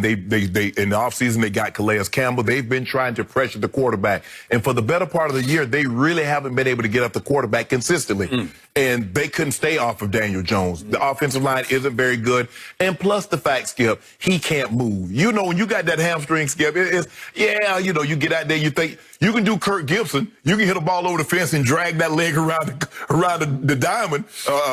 They in the offseason, they got Calais Campbell. They've been trying to pressure the quarterback. And for the better part of the year, they really haven't been able to get up the quarterback consistently. And they couldn't stay off of Daniel Jones. The offensive line isn't very good. And plus the fact, Skip, he can't move. You know, when you got that hamstring, Skip, you know, you get out there, you think you can do Kirk Gibson. You can hit a ball over the fence and drag that leg around the diamond,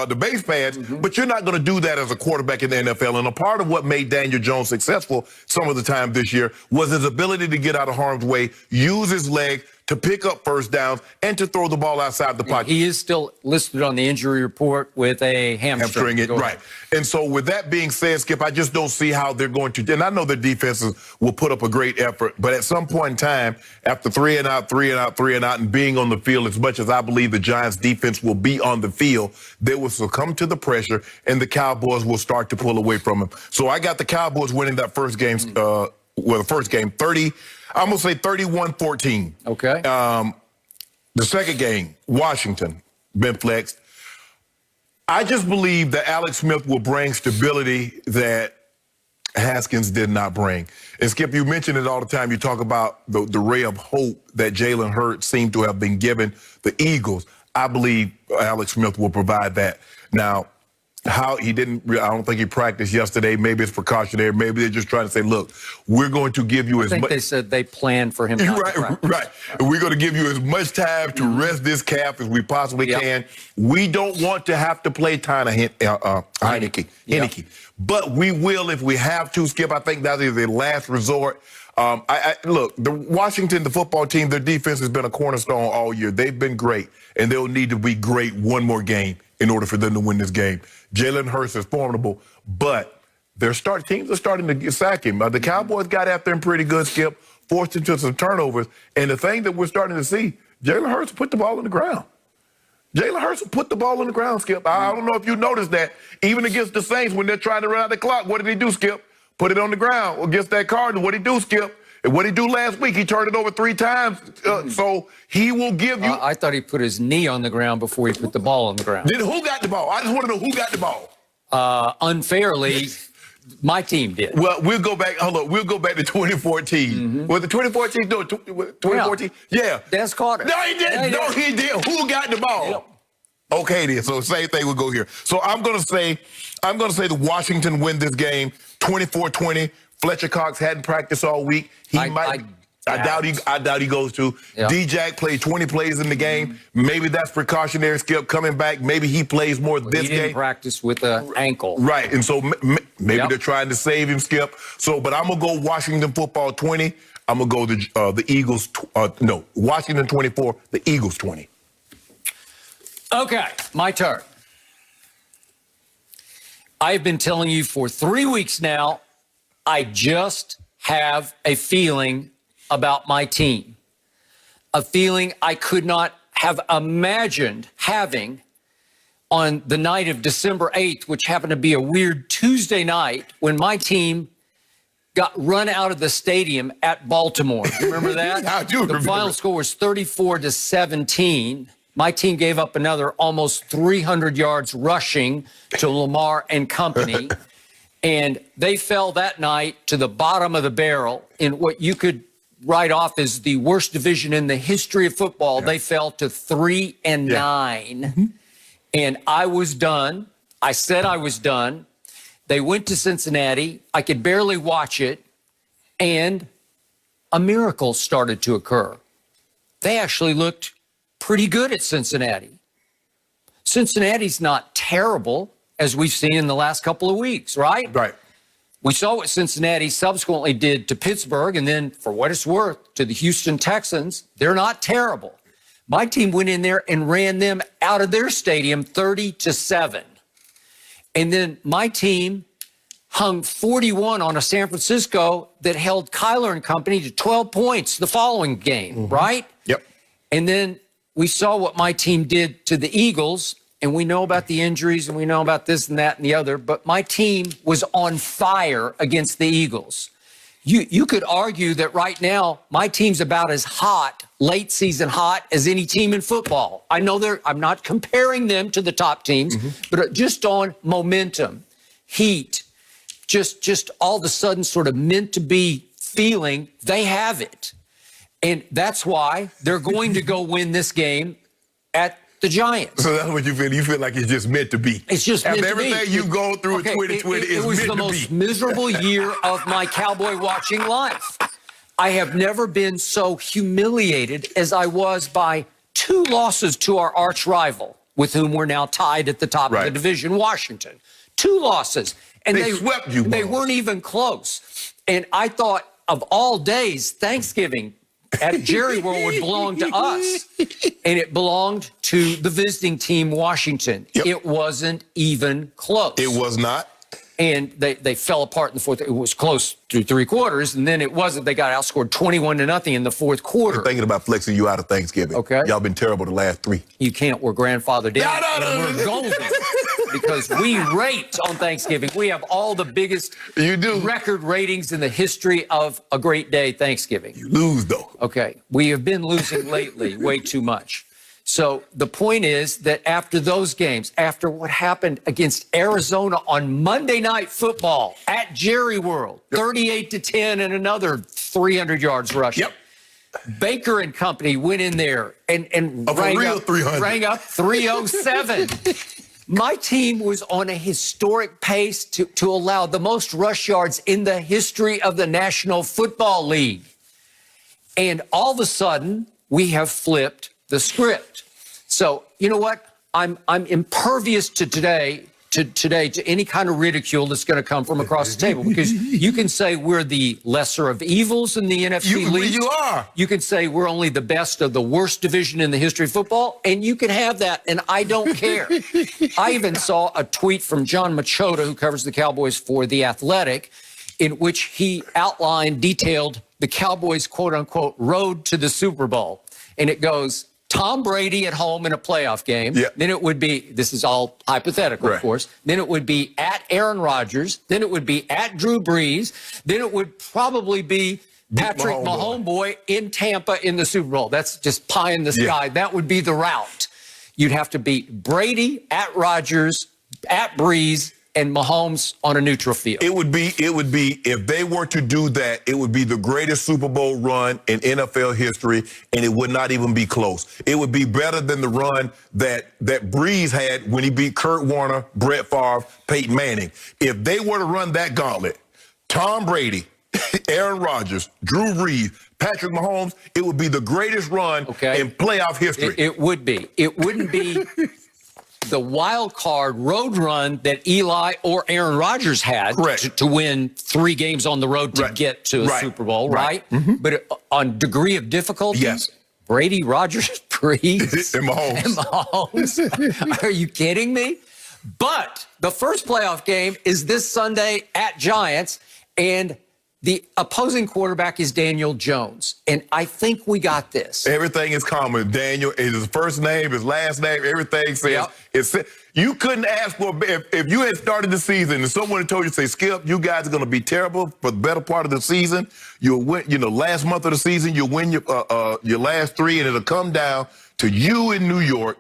the base pads. But you're not going to do that as a quarterback in the NFL. And a part of what made Daniel Jones successful some of the time this year was his ability to get out of harm's way, use his leg to pick up first downs, and to throw the ball outside the pocket. He is still listed on the injury report with a hamstring. Right. And so with that being said, Skip, I just don't see how they're going to, and I know their defenses will put up a great effort, but at some point in time, after three and out, and being on the field, as much as I believe the Giants defense will be on the field, they will succumb to the pressure, and the Cowboys will start to pull away from them. So I got the Cowboys winning that first game, the first game, I'm going to say 31-14. Okay. The second game, Washington, been flexed. I just believe that Alex Smith will bring stability that Haskins did not bring. And, Skip, you mention it all the time. You talk about the ray of hope that Jalen Hurts seemed to have been given the Eagles. I believe Alex Smith will provide that. Now, how he didn't, I don't think he practiced yesterday. Maybe it's precautionary. Maybe they're just trying to say, look, we're going to give you as much. I think they said they planned for him not to practice. Right. We're going to give you as much time to rest this calf as we possibly can. We don't want to have to play Heineke. But we will if we have to, Skip. I think that is a last resort. Look, the Washington, the football team, their defense has been a cornerstone all year. They've been great, and they'll need to be great one more game in order for them to win this game. Jalen Hurts is formidable, but teams are starting to sack him. The Cowboys got after him pretty good, Skip, forced him to some turnovers. And the thing that we're starting to see, Jalen Hurts put the ball on the ground. Jalen Hurts put the ball on the ground, Skip. I don't know if you noticed that. Even against the Saints, when they're trying to run out the clock, what did he do, Skip? Put it on the ground. Against that Cardinals, what did he do, Skip? And what did he do last week? He turned it over 3 times. So he will give you... I thought he put his knee on the ground before he put the ball on the ground. Then who got the ball? I just want to know who got the ball. Unfairly, my team did. Well, we'll go back. Hold on. We'll go back to 2014. Was it 2014? No, 2014? Yeah. Des Carter. No, he didn't. No, he did. Who got the ball? Yep. Okay, then. So same thing will go here. So I'm going to say the Washington win this game 24-20. Fletcher Cox hadn't practiced all week. I doubt he goes to. Yep. D-Jack played 20 plays in the game. Maybe that's precautionary, Skip, coming back. Maybe he plays more this game. He didn't practice with an ankle. Right, and so maybe they're trying to save him, Skip. So, but I'm going to go Washington football 20. I'm going to go the Eagles, Washington 24, the Eagles 20. Okay, my turn. I've been telling you for 3 weeks now, I just have a feeling about my team, a feeling I could not have imagined having on the night of December 8th, which happened to be a weird Tuesday night when my team got run out of the stadium at Baltimore. You remember that? I do remember. The final score was 34-17. My team gave up another almost 300 yards rushing to Lamar and company. And they fell that night to the bottom of the barrel in what you could write off as the worst division in the history of football. They fell to 3-9. And I was done. I said I was done. They went to Cincinnati. I could barely watch it. And a miracle started to occur. They actually looked pretty good at Cincinnati. Cincinnati's not terrible, as we've seen in the last couple of weeks, right? Right. We saw what Cincinnati subsequently did to Pittsburgh, and then, for what it's worth, to the Houston Texans. They're not terrible. My team went in there and ran them out of their stadium 30-7. And then my team hung 41 on a San Francisco that held Kyler and company to 12 points the following game, right? Yep. And then we saw what my team did to the Eagles, and we know about the injuries, and we know about this and that and the other, but my team was on fire against the Eagles. You could argue that right now my team's about as hot, late season hot, as any team in football. I know I'm not comparing them to the top teams, but just on momentum, heat, just all of a sudden sort of meant to be feeling, they have it. And that's why they're going to go win this game at the Giants. So that's what you feel. You feel like it's just meant to be. It's just meant to be. Everything you go through in 2020 is meant to be. It was the most miserable year of my Cowboy watching life. I have never been so humiliated as I was by 2 losses to our arch rival, with whom we're now tied at the top of the division, Washington. 2 losses. And they swept you. They weren't even close. And I thought, of all days, Thanksgiving at Jerry World would belong to us. And it belonged to the visiting team, Washington. It wasn't even close. It was not. And they fell apart in the fourth. It was close through 3 quarters, and then it wasn't. They got outscored 21-0 in the fourth quarter. I'm thinking about flexing you out of Thanksgiving. Okay. Y'all been terrible the last 3. You can't. We're grandfathered in. No. We're golden because we rate on Thanksgiving. We have all the biggest record ratings in the history of a great day, Thanksgiving. You lose, though. Okay. We have been losing lately way too much. So the point is that after those games, after what happened against Arizona on Monday Night Football at Jerry World, 38-10 and another 300 yards rushing. Baker and company went in there and rang up 307. My team was on a historic pace to allow the most rush yards in the history of the National Football League. And all of a sudden, we have flipped the script. So, you know what? I'm impervious to any kind of ridicule that's going to come from across the table, because you can say we're the lesser of evils in the NFC league. You are. You can say we're only the best of the worst division in the history of football, and you can have that, and I don't care. I even saw a tweet from John Machota, who covers the Cowboys for The Athletic, in which he detailed the Cowboys' quote-unquote road to the Super Bowl. And it goes, Tom Brady at home in a playoff game. Then it would be, this is all hypothetical, of course. Then it would be at Aaron Rodgers. Then it would be at Drew Brees. Then it would probably be Patrick Mahomes in Tampa in the Super Bowl. That's just pie in the sky. That would be the route. You'd have to beat Brady at Rodgers, at Brees, and Mahomes on a neutral field. It would be, if they were to do that, it would be the greatest Super Bowl run in NFL history, and it would not even be close. It would be better than the run that Brees had when he beat Kurt Warner, Brett Favre, Peyton Manning. If they were to run that gauntlet, Tom Brady, Aaron Rodgers, Drew Brees, Patrick Mahomes, it would be the greatest run in playoff history. It would be. It wouldn't be the wild card road run that Eli or Aaron Rodgers had to win 3 games on the road to get to a Super Bowl, right? But on degree of difficulty, Brady, Rodgers, Brees, and Mahomes. Are you kidding me? But the first playoff game is this Sunday at Giants, and the opposing quarterback is Daniel Jones, and I think we got this. Everything is common. Daniel is his first name, his last name, everything says. You couldn't ask for, if you had started the season and someone had told you, say, Skip, you guys are going to be terrible for the better part of the season. You'll win, last month of the season, you'll win your last 3, and it'll come down to you in New York,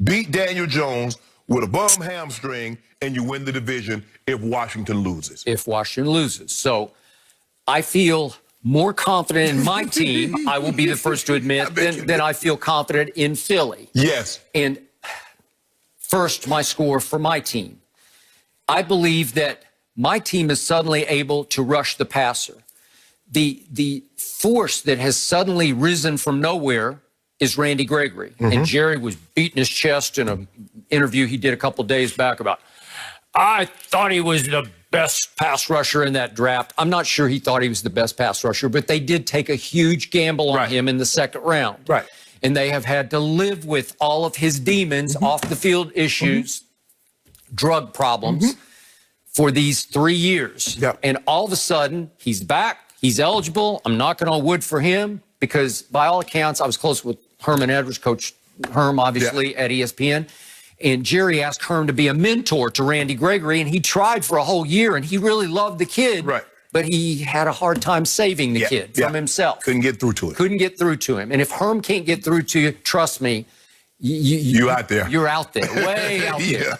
beat Daniel Jones with a bum hamstring, and you win the division if Washington loses. If Washington loses. So I feel more confident in my team, I will be the first to admit, than I feel confident in Philly. Yes. And first, my score for my team. I believe that my team is suddenly able to rush the passer. The force that has suddenly risen from nowhere is Randy Gregory. And Jerry was beating his chest in an interview he did a couple days back about, I thought he was the best pass rusher in that draft. I'm not sure he thought he was the best pass rusher, but they did take a huge gamble on him in the second round. And they have had to live with all of his demons, off the field issues, drug problems for these 3 years. And all of a sudden, he's back. He's eligible. I'm knocking on wood for him because by all accounts, I was close with Herman Edwards, Coach Herm, obviously, at ESPN. And Jerry asked Herm to be a mentor to Randy Gregory, and he tried for a whole year, and he really loved the kid. But he had a hard time saving the kid from himself. Couldn't get through to it. Couldn't get through to him. And if Herm can't get through to you, trust me, you're out there. You're out there, way out there.